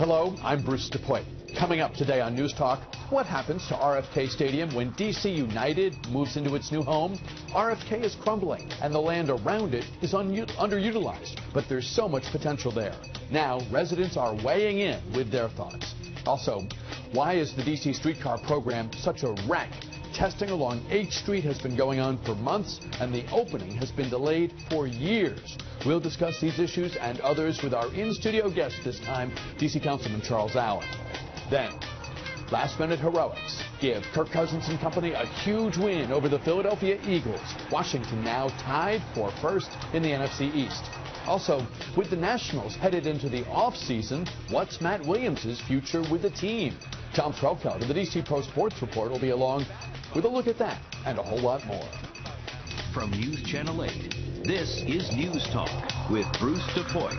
Hello, I'm Bruce DePoy. Coming up today on News Talk, what happens to RFK Stadium when DC United moves into its new home? RFK is crumbling, and the land around it is underutilized, but there's so much potential there. Now, residents are weighing in with their thoughts. Also, why is the DC streetcar program such a wreck? Testing along H Street has been going on for months, and the opening has been delayed for years. We'll discuss these issues and others with our in-studio guest this time, DC Councilman Charles Allen. Then, last-minute heroics give Kirk Cousins and company a huge win over the Philadelphia Eagles. Washington now tied for first in the NFC East. Also, with the Nationals headed into the off-season, what's Matt Williams' future with the team? Tom Trelkeld of the DC Pro Sports Report will be along with a look at that and a whole lot more. From News Channel 8, this is News Talk with Bruce DePoy.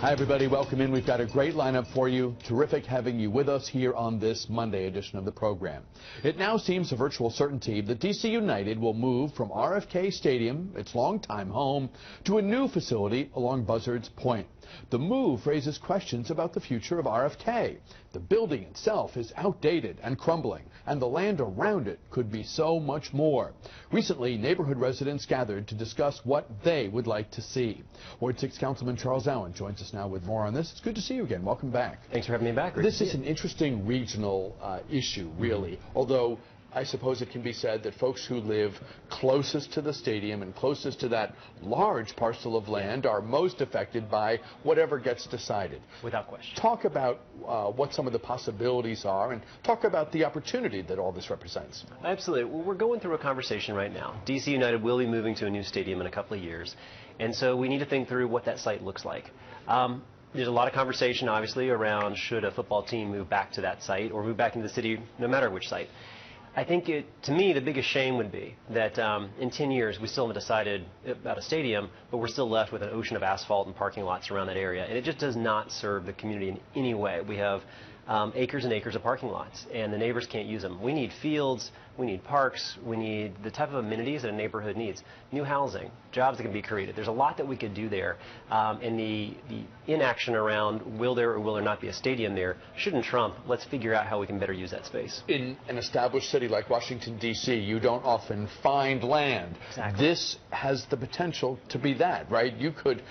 Hi, everybody. Welcome in. We've got a great lineup for you. Terrific having you with us here on this Monday edition of the program. It now seems a virtual certainty that DC United will move from RFK Stadium, its longtime home, to a new facility along Buzzards Point. The move raises questions about the future of RFK. The building itself is outdated and crumbling, and the land around it could be so much more. Recently, neighborhood residents gathered to discuss what they would like to see. Ward 6 Councilman Charles Allen joins us now with more on this. It's good to see you again. Welcome back. Thanks for having me back. This is an interesting regional issue, really, although I suppose it can be said that folks who live closest to the stadium and closest to that large parcel of land are most affected by whatever gets decided. Without question. Talk about what some of the possibilities are, and talk about the opportunity that all this represents. Absolutely. Well, we're going through a conversation right now. DC United will be moving to a new stadium in a couple of years, and so we need to think through what that site looks like. There's a lot of conversation, obviously, around should a football team move back to that site or move back into the city, no matter which site. I think, to me, the biggest shame would be that in 10 years we still haven't decided about a stadium, but we're still left with an ocean of asphalt and parking lots around that area. And it just does not serve the community in any way. We have acres and acres of parking lots, and the neighbors can't use them. We need fields, we need parks, we need the type of amenities that a neighborhood needs. New housing, jobs that can be created. There's a lot that we could do there, and the inaction around will there or will there not be a stadium there shouldn't trump. Let's figure out how we can better use that space. In an established city like Washington, D.C., you don't often find land. Exactly. This has the potential to be that, right? You could,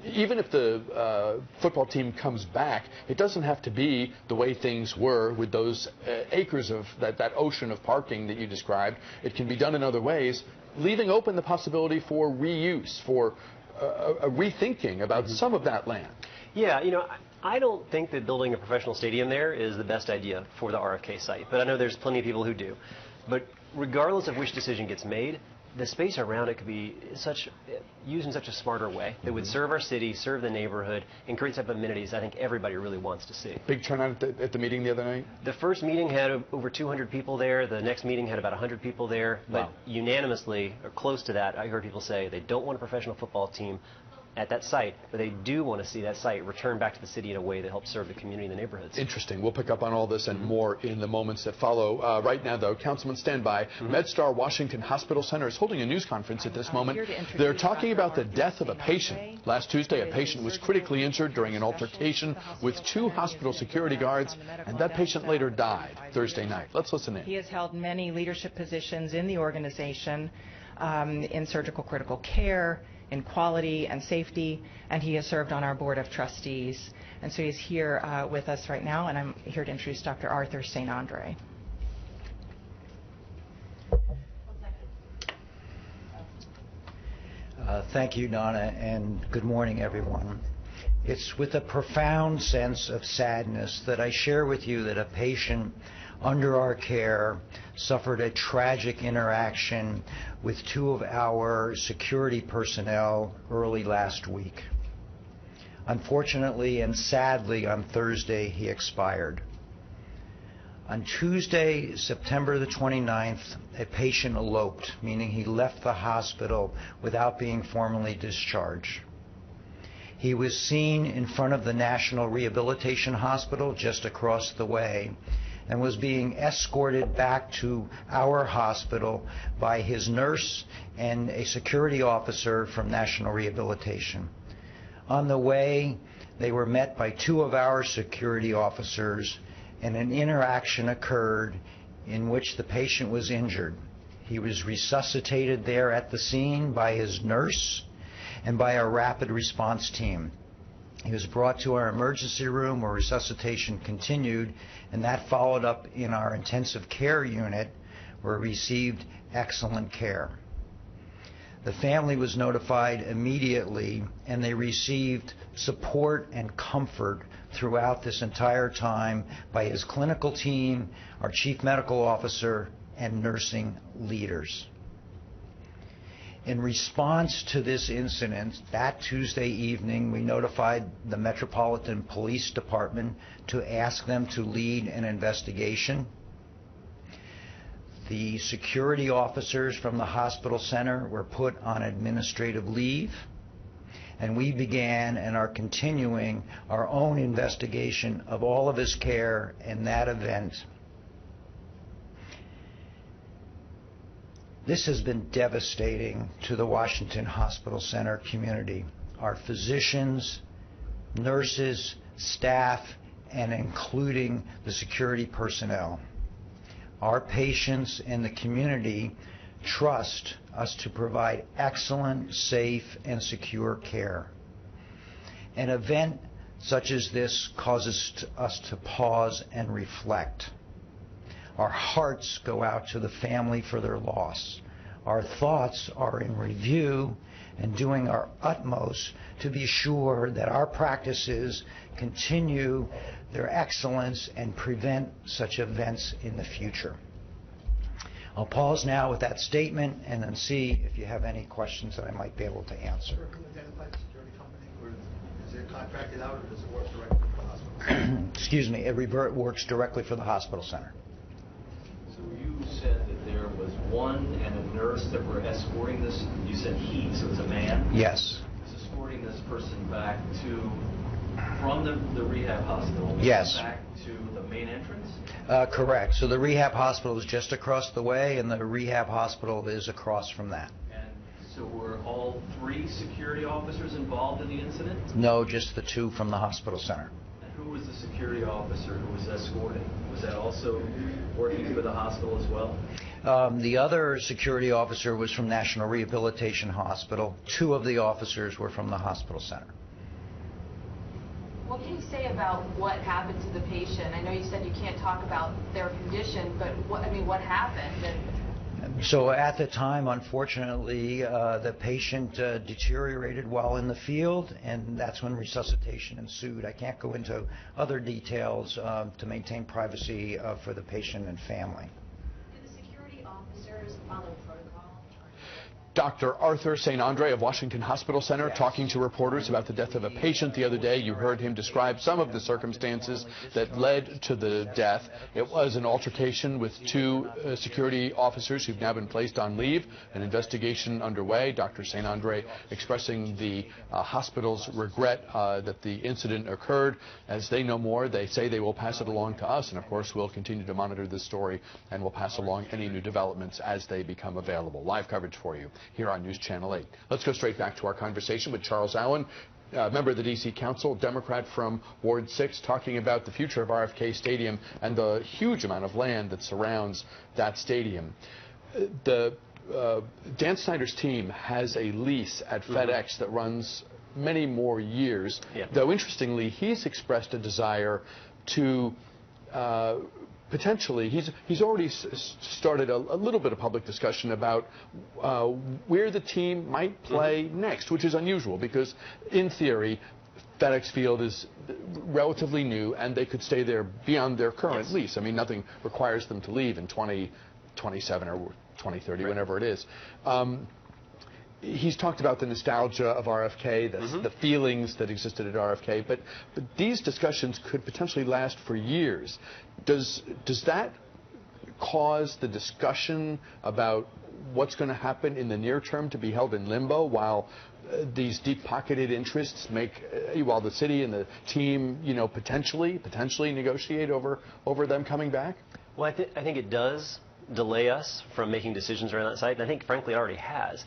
even if the football team comes back, it doesn't have to be the way things were with those acres of that ocean of parking that you described. It can be done in other ways, leaving open the possibility for reuse, for a rethinking about some of that land. Yeah, you know, I don't think that building a professional stadium there is the best idea for the RFK site, but I know there's plenty of people who do. But regardless of which decision gets made, the space around it could be used in such a smarter way that would serve our city, serve the neighborhood, and create type of amenities I think everybody really wants to see. Big turnout at the meeting the other night? The first meeting had over 200 people there. The next meeting had about 100 people there. Wow. But unanimously, or close to that, I heard people say they don't want a professional football team at that site, but they do want to see that site return back to the city in a way that helps serve the community and the neighborhoods. Interesting. We'll pick up on all this and more in the moments that follow. Right now, though, Councilman, stand by. MedStar Washington Hospital Center is holding a news conference at this moment. They're talking about the death of a patient. Last Tuesday, a patient was critically injured during an altercation with 2 hospital security guards, and that patient later died Thursday night. Let's listen in. He has held many leadership positions in the organization, in surgical critical care, in quality and safety, and he has served on our board of trustees. And so he's here with us right now, and I'm here to introduce Dr. Arthur St. Andre. Thank you, Donna, and good morning, everyone. It's with a profound sense of sadness that I share with you that a patient under our care suffered a tragic interaction with 2 of our security personnel early last week. Unfortunately and sadly, on Thursday, he expired. On Tuesday, September the 29th, a patient eloped, meaning he left the hospital without being formally discharged. He was seen in front of the National Rehabilitation Hospital just across the way and was being escorted back to our hospital by his nurse and a security officer from National Rehabilitation. On the way, they were met by 2 of our security officers, and an interaction occurred in which the patient was injured. He was resuscitated there at the scene by his nurse and by our rapid response team. He was brought to our emergency room where resuscitation continued, and that followed up in our intensive care unit where he received excellent care. The family was notified immediately, and they received support and comfort throughout this entire time by his clinical team, our chief medical officer, and nursing leaders. In response to this incident, that Tuesday evening, we notified the Metropolitan Police Department to ask them to lead an investigation. The security officers from the hospital center were put on administrative leave, and we began and are continuing our own investigation of all of his care in that event. This has been devastating to the Washington Hospital Center community. Our physicians, nurses, staff, and including the security personnel. Our patients and the community trust us to provide excellent, safe, and secure care. An event such as this causes us to pause and reflect. Our hearts go out to the family for their loss. Our thoughts are in review and doing our utmost to be sure that our practices continue their excellence and prevent such events in the future. I'll pause now with that statement and then see if you have any questions that I might be able to answer. Can you identify the security company, or is it contracted out, or does it work directly for the hospital? Excuse me, it works directly for the hospital center. So you said that there was one and a nurse that were escorting this. You said he, so it's a man? Yes. Was escorting this person back from the rehab hospital? Yes. Back to the main entrance? Correct. So the rehab hospital is just across the way, and the rehab hospital is across from that. And so were all 3 security officers involved in the incident? No, just the 2 from the hospital center. And who was the security officer who was escorting? Was that also working for the hospital as well? The other security officer was from National Rehabilitation Hospital. 2 of the officers were from the hospital center. What can you say about what happened to the patient? I know you said you can't talk about their condition, but what happened? So at the time, unfortunately, the patient deteriorated while in the field, and that's when resuscitation ensued. I can't go into other details to maintain privacy for the patient and family. Did the security officers follow protocol? Dr. Arthur St. Andre of Washington Hospital Center talking to reporters about the death of a patient the other day. You heard him describe some of the circumstances that led to the death. It was an altercation with 2 security officers who've now been placed on leave. An investigation underway. Dr. St. Andre expressing the hospital's regret that the incident occurred. As they know more, they say they will pass it along to us, and of course we'll continue to monitor this story and we'll pass along any new developments as they become available. Live coverage for you here on News Channel 8. Let's go straight back to our conversation with Charles Allen, member of the D.C. Council, Democrat from Ward 6, talking about the future of RFK Stadium and the huge amount of land that surrounds that stadium. Dan Snyder's team has a lease at FedEx that runs many more years, though interestingly, he's expressed a desire to potentially, he's already started a little bit of public discussion about where the team might play next, which is unusual because, in theory, FedEx Field is relatively new and they could stay there beyond their current lease. I mean, nothing requires them to leave in 2027 or 2030, whenever it is. He's talked about the nostalgia of RFK, the feelings that existed at RFK, but these discussions could potentially last for years. Does that cause the discussion about what's going to happen in the near term to be held in limbo while these deep-pocketed interests while the city and the team, potentially negotiate over them coming back? Well, I think it does delay us from making decisions around that site, and I think, frankly, it already has.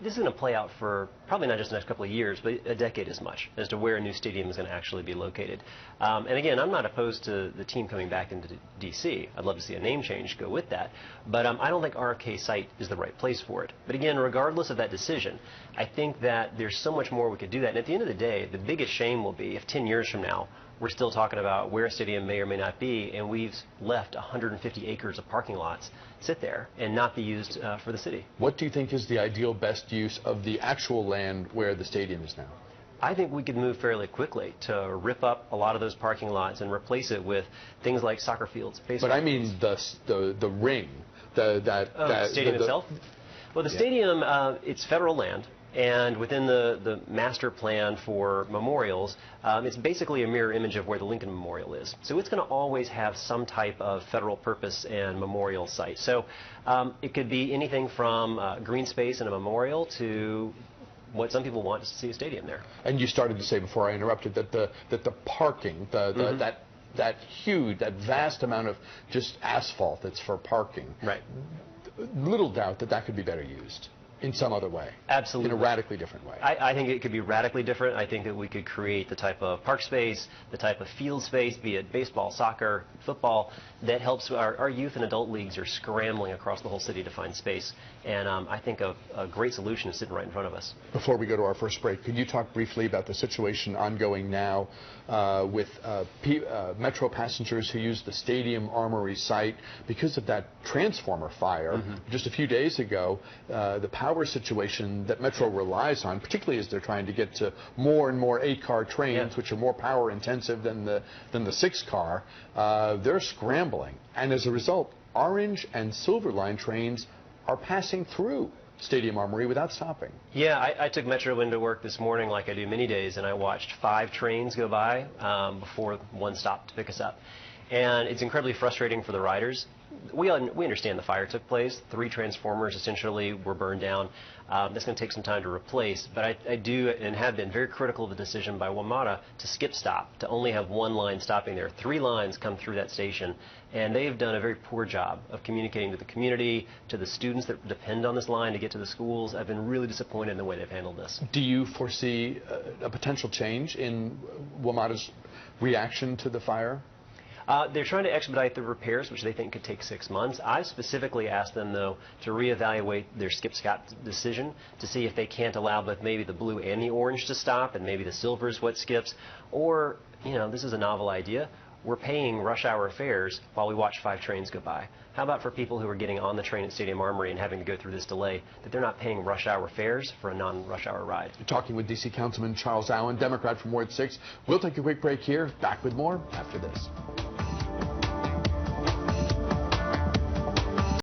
This is going to play out for probably not just the next couple of years, but a decade as much, as to where a new stadium is going to actually be located. And again, I'm not opposed to the team coming back into D.C. I'd love to see a name change go with that. But I don't think RFK site is the right place for it. But again, regardless of that decision, I think that there's so much more we could do that. And at the end of the day, the biggest shame will be if 10 years from now, we're still talking about where a stadium may or may not be, and we've left 150 acres of parking lots sit there and not be used for the city. What do you think is the ideal best use of the actual land where the stadium is now? I think we could move fairly quickly to rip up a lot of those parking lots and replace it with things like soccer fields, baseball. But I mean the ring, the stadium itself. Well, the stadium, it's federal land. And within the master plan for memorials, it's basically a mirror image of where the Lincoln Memorial is. So it's going to always have some type of federal purpose and memorial site. So it could be anything from green space and a memorial to what some people want to see a stadium there. And you started to say before I interrupted that the parking, that huge, that vast amount of just asphalt that's for parking. Right. Little doubt that could be better used in some other way. Absolutely. In a radically different way. I think it could be radically different. I think that we could create the type of park space, the type of field space, be it baseball, soccer, football, that helps our youth and adult leagues are scrambling across the whole city to find space. And I think a great solution is sitting right in front of us. Before we go to our first break, could you talk briefly about the situation ongoing now with Metro passengers who use the Stadium Armory site because of that transformer fire? Just a few days ago, the power situation that Metro relies on, particularly as they're trying to get to more and more 8-car trains, which are more power intensive than the 6-car, they're scrambling. And as a result, orange and silver line trains are passing through Stadium Armory without stopping. Yeah, I took Metro into work this morning like I do many days, and I watched 5 trains go by before one stopped to pick us up. And it's incredibly frustrating for the riders. We understand the fire took place. 3 transformers essentially were burned down. That's going to take some time to replace. But I do and have been very critical of the decision by WMATA to skip stop, to only have 1 line stopping there. 3 lines come through that station. And they've done a very poor job of communicating to the community, to the students that depend on this line to get to the schools. I've been really disappointed in the way they've handled this. Do you foresee a potential change in WMATA's reaction to the fire? They're trying to expedite the repairs, which they think could take 6 months. I specifically asked them, though, to reevaluate their skip-stop decision to see if they can't allow both maybe the blue and the orange to stop, and maybe the silver is what skips. Or, this is a novel idea. We're paying rush hour fares while we watch 5 trains go by. How about for people who are getting on the train at Stadium Armory and having to go through this delay, that they're not paying rush hour fares for a non-rush hour ride? You're talking with D.C. Councilman Charles Allen, Democrat from Ward 6. We'll take a quick break here. Back with more after this.